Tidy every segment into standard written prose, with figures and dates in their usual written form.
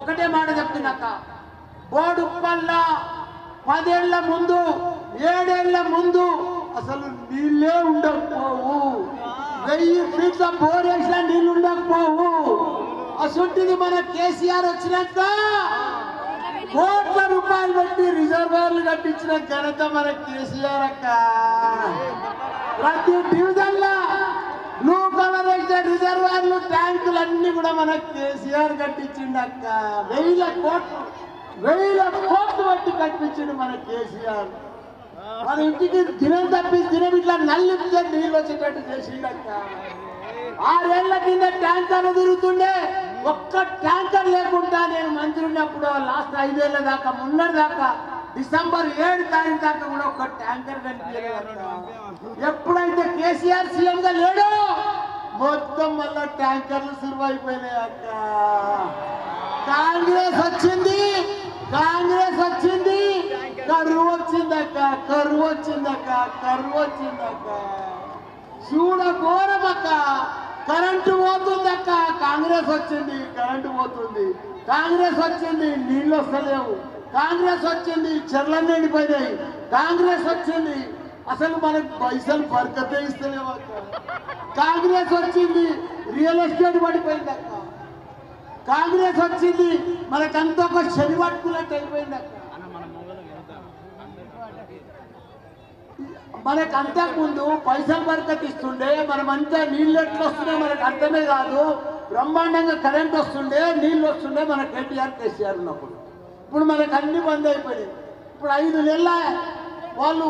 ఒకటే మాట చెప్తున్నాక బోడుప్పల్ల 10 ఏళ్ల ముందు 7 ఏళ్ల ముందు అసలు నీళ్ళే ఉండకపోవు 1000 ఫీట్ల బోర్ వేసిన నీళ్ళు ఉండకపోవు అసొంటిది మన కేసీఆర్ వచ్చినాక కోట్ల రూపాయలు పెట్టి రిజర్వాయర్లు కట్టించిన ఘనత మన కేసీఆర్ అక్క ప్రతి డివిజన్ లో బ్లూ కలర్ వేసిన రిజర్వాయర్లు ట్యాంకులు అన్ని కూడా మన కేసీఆర్ కట్టించిండక్క 1000 కోట్లు పెట్టి కట్టించిండు మన కేసీఆర్ మన ఇంటికి దినం తప్పి దినం ఇట్లా నల్లిపితే నీళ్ళు వచ్చేటట్టు చేసిండక్క 6 ఏళ్ల కింద ట్యాంకర్లు తిరుగుతుండే ఒక్క ట్యాంకర్ లేకుండా నేను మంత్రి ఉన్నప్పుడు లాస్ట్ 5 ఏళ్ల దాకా మొన్నటి దాకా డిసెంబర్ 7 తారీఖు దాకా కూడా ఒక్క ట్యాంకర్ కనిపించలేదు ఎప్పుడైతే కేసీఆర్ సీఎం గా లేడో మొత్తం మళ్ళా ట్యాంకర్లు సురువు అయిపోయినాయి అక్క కాంగ్రెస్ వచ్చింది కరువు వచ్చిందక్క చూడ ఘోరమక్క కరెంటు పోతుందక్క కాంగ్రెస్ వచ్చింది కరెంటు పోతుంది కాంగ్రెస్ వచ్చింది నీళ్ళు వస్తలేవు కాంగ్రెస్ వచ్చింది చెర్లన్నీ ఎండిపోయినాయి కాంగ్రెస్ వచ్చింది అసలు మనకు పైసలు బరకతే ఇస్తలేవు అక్క కాంగ్రెస్ వచ్చింది రియల్ ఎస్టేట్ పడిపోయింది అక్క కాంగ్రెస్ వచ్చింది మనకంతా ఒక శని పట్టుకున్నట్టు అయిపోయింది అక్క మనకు అంతకుముందు పైసలు బరకతిస్తుండే మనమంతా నీళ్ళు ఎట్లు వస్తున్నాయి మనకు అర్థమే కాదు బ్రహ్మాండంగా కరెంట్ వస్తుండే నీళ్ళు వస్తుండే మనకు కేటీఆర్ కేసీఆర్ ఉన్నప్పుడు ఇప్పుడు మనకు అన్ని బంద్ అయిపోయాయి ఇప్పుడు 5 నెలల వాళ్ళు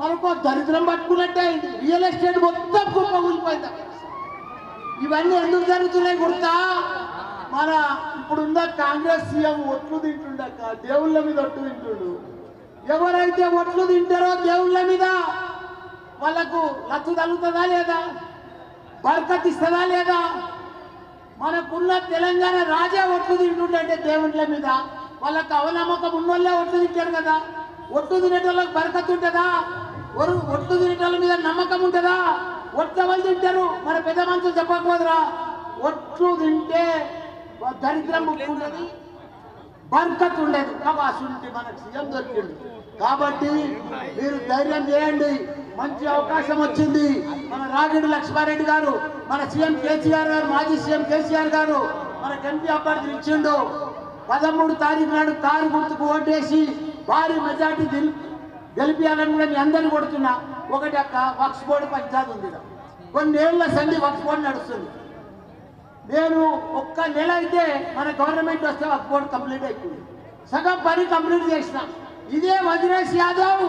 మనకు దరిద్రం పట్టుకున్నట్టే అయింది రియల్ ఎస్టేట్ మొత్తం కుప్ప కూలిపోయింది ఇవన్నీ ఎందుకు జరుగుతున్నాయి గుర్తా మన ఇప్పుడున్న కాంగ్రెస్ సీఎం ఒట్లు తింటుండక దేవుళ్ళ మీద ఒట్టు తింటుండు ఎవరైతే ఒట్లు తింటారో దేవుళ్ళ మీద వాళ్ళకు లచ్చు తగులుతుందా లేదా బర్కత్ ఇస్తుందా లేదా మనకున్న తెలంగాణ రాజా ఒట్లు తింటుండే దేవుళ్ళ మీద వాళ్ళకు అవనమ్మకం ఉన్నోళ్ళే ఒట్లు తింటారు కదా ఒట్లు తినేటోళ్ళకి బర్కత్ ఉంటుందా ఒట్లు తినేటోళ్ళ మీద నమ్మకం ఉంటుందా ఒట్లు ఎవరు తింటారు మన పెద్ద మనుషులు చెప్పకపోదురా ఒట్లు తింటే దరిద్రం ఉండదు బర్కత్ ఉండదు కాబట్టి మనకు సీఎం దొరికింది కాబట్టి మీరు ధైర్యం చేయండి మంచి అవకాశం వచ్చింది మన రాగిడి లక్ష్మారెడ్డి గారు మన సీఎం కేసీఆర్ గారు మాజీ సీఎం కేసీఆర్ గారు మనకు ఎంపీ అభ్యర్థులు ఇచ్చిండు 13 తారీఖు నాడు కారు గుర్తుకు ఓటేసి భారీ మెజార్టీ గెలిపియాలని కూడా మీ అందరిని కొడుతున్నా ఒకటి అక్క వక్ఫ్ బోర్డు పంచాయతీ ఉంది కొన్ని ఏళ్ల సంధి వక్ఫ్ బోర్డు నడుస్తుంది నేను ఒక్క నెల అయితే మన గవర్నమెంట్ వస్తే వక్ఫ్ బోర్డు కంప్లీట్ అయిపోయింది సగం పని కంప్లీట్ చేసిన ఇదే వజ్రేష్ యాదవ్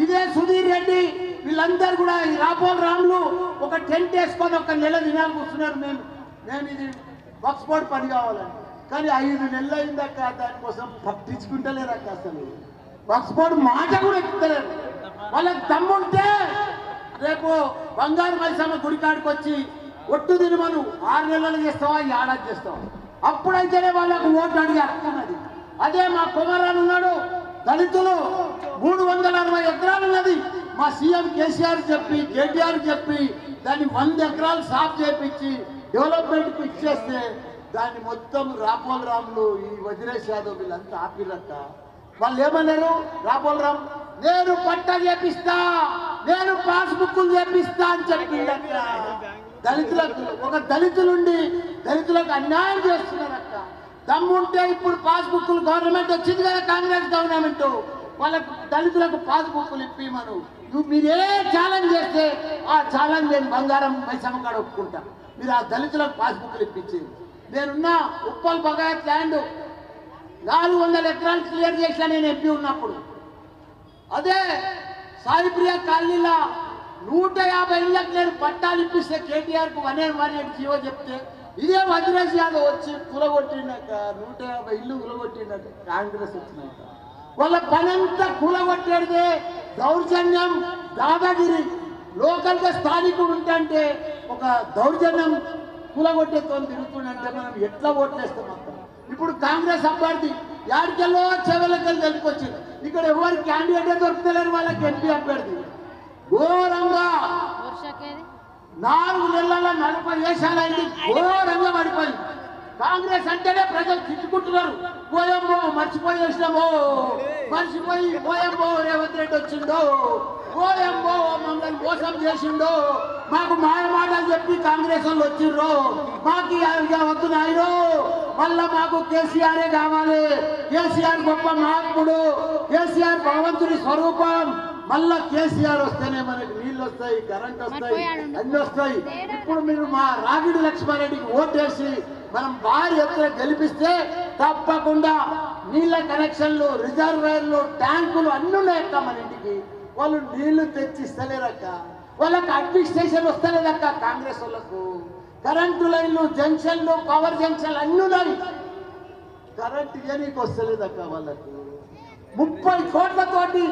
ఇదే సుధీర్ రెడ్డి వీళ్ళందరూ కూడా ఈ రాపోల్ రాములు ఒక టెంట్ వేసుకొని ఒక నెల దినాలు కూర్చున్నారు మేము ఇది వక్ఫ్ బోర్డు పని కావాలని కానీ 5 నెలలు అయిందక్క దానికోసం పట్టించుకుంటలేరక్క అసలు వక్ఫ్ బోర్డు మాట కూడా ఎక్కుతలేరు వాళ్ళకి దమ్ముంటే రేపు బంగారు మైసమ్మ గుడికాడికి వచ్చి ఒట్టు తినమను 6 నెలలు చేస్తావా ఏడాది చేస్తావా అప్పుడైతేనే వాళ్ళకు ఓటు అడిగి అర్థమది అదే మా కుమారాలు ఉన్నాడు దళితులు 360 ఎకరాలు ఉన్నది మా సీఎం కేసీఆర్ చెప్పి కేటీఆర్ చెప్పి దాన్ని 100 ఎకరాలు సాఫ్ చేయించి డెవలప్మెంట్కి ఇచ్చేస్తే దాన్ని మొత్తం రాపోల్ రాములు ఈ వజ్రేష్ యాదవ్ వీళ్ళంతా ఆపిరక్క వాళ్ళు ఏమన్నారు రాపోల్ రామ్ నేను పట్ట చేపిస్తా నేను పాస్బుక్లు చేపిస్తా అని చెప్పి దళితులకు ఒక దళితులుండి దళితులకు అన్యాయం చేస్తున్నారక్క దమ్ముంటే ఇప్పుడు పాస్బుక్లు గవర్నమెంట్ వచ్చింది కదా కాంగ్రెస్ గవర్నమెంట్ వాళ్ళకు దళితులకు పాస్బుక్లు ఇప్పిమను మీరు ఏ ఛాలెంజ్ చేస్తే ఆ ఛాలెంజ్ నేను బంగారం మైసమ్మ కాడ ఒప్పుకుంటా మీరు ఆ దళితులకు పాస్బుక్లు ఇప్పించింది నేనున్న ఉప్పల్ బగాయత్ ల్యాండ్ 400 ఎకరాలు క్లియర్ చేసిన నేను ఎంపీ ఉన్నప్పుడు అదే సాయిప్రియ కాలనీలో 150 ఇళ్ళకి నేను పట్టాలు ఇప్పిస్తే కేటీఆర్కు 1 జీవో చెప్తే ఇదే వజ్రేష్ యాదవ్ వచ్చి కూలగొట్టిండక 150 ఇల్లు కూలగొట్టిండక కాంగ్రెస్ వచ్చినాక వాళ్ళ పనంతా కూలగొట్టేదే దౌర్జన్యం దాదాగిరి లోకల్గా స్థానికుడు ఉంటే ఒక దౌర్జన్యం కూలగొట్టేతో తిరుగుతుండంటే మనం ఎట్లా ఓట్లేస్తాం అక్కడ ఇప్పుడు కాంగ్రెస్ అభ్యర్థి యాడికెళ్ళో చెవెలకెళ్ళి తెలిపొచ్చింది ఇక్కడ ఎవరు క్యాండిడేటే దొరుకుతలేరు వాళ్ళకి ఎంపీ అభ్యర్థి ఘోరంగా 4 నెలల 40 దేశాలైంది ఘోరంగా పడిపోయింది కాంగ్రెస్ అంటేనే ప్రజలు తిట్టుకుంటున్నారు. పోయమ్మో మర్చిపోయేసినామో, మర్చిపోయి పోయమ్మో రేవంత్ రెడ్డి వచ్చిండో, పోయమ్మో మమ్మల్ని మోసం చేసిండో, మాకు మాయ మాటలు చెప్పి కాంగ్రెస్ వాళ్ళు వచ్చిండ్రు, మాకు వద్దు నాయనో, మళ్ళా మాకు కేసీఆరే కావాలి, కేసీఆర్ గొప్ప మహాత్ముడు, కేసీఆర్ భగవంతుడి స్వరూపం, మళ్ళా కేసీఆర్ వస్తేనే మనకి నీళ్ళు వస్తాయి, కరెంట్ వస్తాయి, అన్ని వస్తాయి. ఇప్పుడు మీరు మా రాగిడి లక్ష్మారెడ్డికి ఓటేసి మనం భారీ ఎత్తున గెలిపిస్తే తప్పకుండా నీళ్ళ కనెక్షన్లు, రిజర్వాయర్లు, ట్యాంకులు అన్ని ఉన్నాయక్క మన ఇంటికి. వాళ్ళు నీళ్లు తెచ్చిస్తలేరక్క, వాళ్ళకి అడ్మినిస్ట్రేషన్ వస్తలేదక్క కాంగ్రెస్ వాళ్ళకు. కరెంటు లైన్లు, జంక్షన్లు, పవర్ జంక్షన్లు అన్ని ఉన్నాయి, కరెంట్ ఇయనీకి వస్తలేదక్క వాళ్ళకు. 30 కోట్లతోటి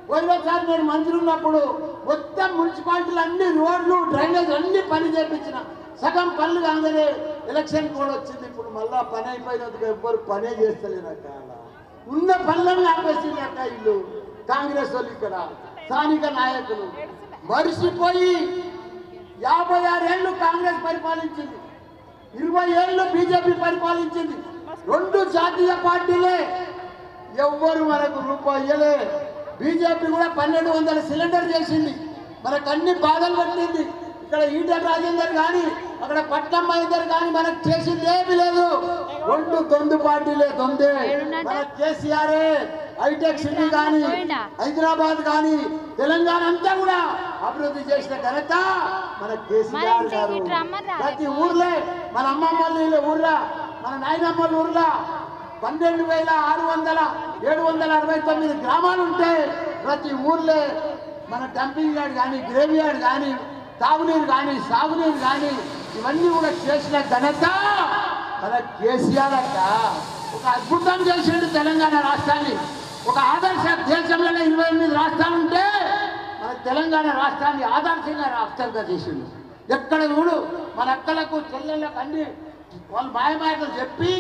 పోయినసారి నేను మంత్రి ఉన్నప్పుడు మొత్తం మున్సిపాలిటీలు అన్ని రోడ్లు, డ్రైనేజ్ అన్ని పని చేయించిన, సగం పనులు కాగానే ఎలక్షన్ కూడా వచ్చింది. ఇప్పుడు మళ్ళా పని అయిపోయినందుకు ఎవ్వరు పనే చేస్తలేరక్క. ఉన్న పనులను ఆపేసిందక్క ఇల్లు కాంగ్రెస్ వాళ్ళు. ఇక్కడ స్థానిక నాయకులు మరిసిపోయి 56 ఏళ్ళు కాంగ్రెస్ పరిపాలించింది, 20 ఏళ్ళు బీజేపీ పరిపాలించింది, 2 జాతీయ పార్టీలే, ఎవ్వరు మనకు రూపాయి ఇయ్యలే. బీజేపీ కూడా 1200 సిలిండర్ చేసింది, మనకు అన్ని బాధలు పట్టింది. ఇక్కడ ఈటెల రాజేందర్ కానీ, అక్కడ పట్నం మహేందర్ కానీ మనకు చేసింది ఏమీ లేదు. 2 దొందు పార్టీలే, దొందే. మన కేసీఆరే హైటెక్ సిటీ కానీ, హైదరాబాద్ కానీ, తెలంగాణ అంతా కూడా అభివృద్ధి చేసిన ఘనత మన కేసీఆర్ గారు. ప్రతి ఊర్లే, మన అమ్మమ్మల ఊర్లో, మన నాయనమ్మల ఊర్లో 12,769 గ్రామాలు ఉంటే ప్రతి ఊర్లే మన డంపింగ్ యార్డ్ కానీ, గ్రేవ్ యార్డ్ కానీ, తాగునీరు కానీ, సాగునీరు కానీ ఇవన్నీ కూడా చేసిన ఘనత మన కేసీఆర్ అక్క. ఒక అద్భుతం చేసిండు తెలంగాణ రాష్ట్రాన్ని. ఒక ఆదర్శ, దేశంలోనే 28 రాష్ట్రాలు ఉంటే మన తెలంగాణ రాష్ట్రాన్ని ఆదర్శంగా రాష్ట్రంగా చేసిండు. ఎక్కడ చూడు మన అక్కలకు, చెల్లెళ్ళకు అన్ని వాళ్ళు మాయమాటలు చెప్పి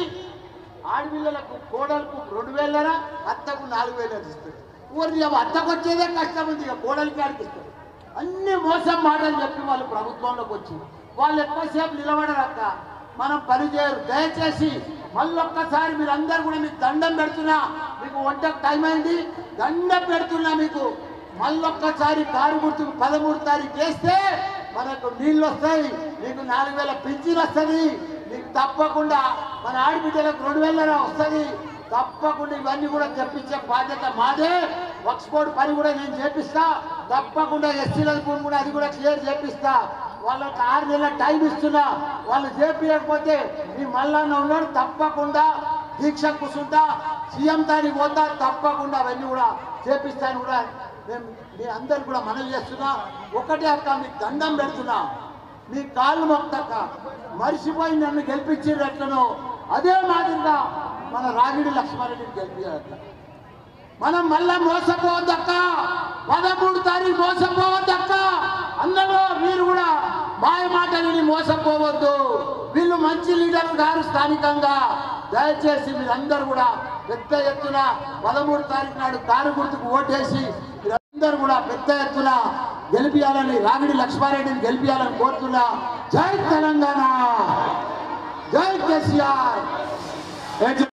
ఆడపిల్లలకు, కోడలకు 2,000, అత్తకు 4,000 ఇస్తారు. ఊరి అత్తకు వచ్చేదే కష్టం ఉంది, ఇక కోడలికి ఆడికి ఇస్తారు. అన్ని మోసం మాటలు చెప్పి వాళ్ళు ప్రభుత్వంలోకి వచ్చి వాళ్ళు ఎక్కువసేపు నిలబడరక్క, మనం పనిచేయరు. దయచేసి మళ్ళొక్కసారి మీరందరూ కూడా మీకు దండం పెడుతున్నా, మీకు వంటకు టైం అయింది, దండం పెడుతున్నా మీకు. మళ్ళొక్కసారి కారు గుర్తుకు 13 తారీఖు వేస్తే మనకు నీళ్ళు వస్తాయి, మీకు 4,000 పింఛన్ వస్తుంది, మీకు తప్పకుండా మన ఆడబిడ్డలకు 2,000 వస్తుంది. తప్పకుండా ఇవన్నీ కూడా తెప్పించే బాధ్యత మాదే. వక్ఫ్ బోర్డు పని కూడా నేను చేపిస్తా, తప్పకుండా ఎస్సీల భూమి కూడా అది కూడా క్లియర్ చేపిస్తా. వాళ్ళకి 6 నెలల టైం ఇస్తున్నా, వాళ్ళు చేపించకపోతే మీ మల్లన్న ఉన్నాడు, తప్పకుండా దీక్ష కూర్చుంటా, సీఎం తానికి పోతా, తప్పకుండా అవన్నీ కూడా చేపిస్తాను కూడా నేను మీ అందరు కూడా మనవి చేస్తున్నా. ఒకటే అక్క, మీకు దండం పెడుతున్నా, మీ కాళ్ళు మొక్తక్క, మరిసిపోయి నన్ను గెలిపించేటట్లను అదే మాదిరిగా మన రాగిడి లక్ష్మారెడ్డిని గెలిపించాలక్క. మనం మళ్ళా మోసపోవద్దక్క, 13 తారీఖు మోసపోవద్దక్క. అందరూ మీరు కూడా మాయ మాటలని మోసపోవద్దు. వీళ్ళు మంచి లీడర్లు గారు స్థానికంగా. దయచేసి మీరందరూ కూడా పెద్ద ఎత్తున 13 తారీఖు నాడు కారు గుర్తుకు ఓటేసి మీరందరూ కూడా పెద్ద ఎత్తున గెలిపియాలని, రాగిడి లక్ష్మారెడ్డిని గెలిపియాలని కోరుతున్నా. జై తెలంగాణ, జై కేసీఆర్.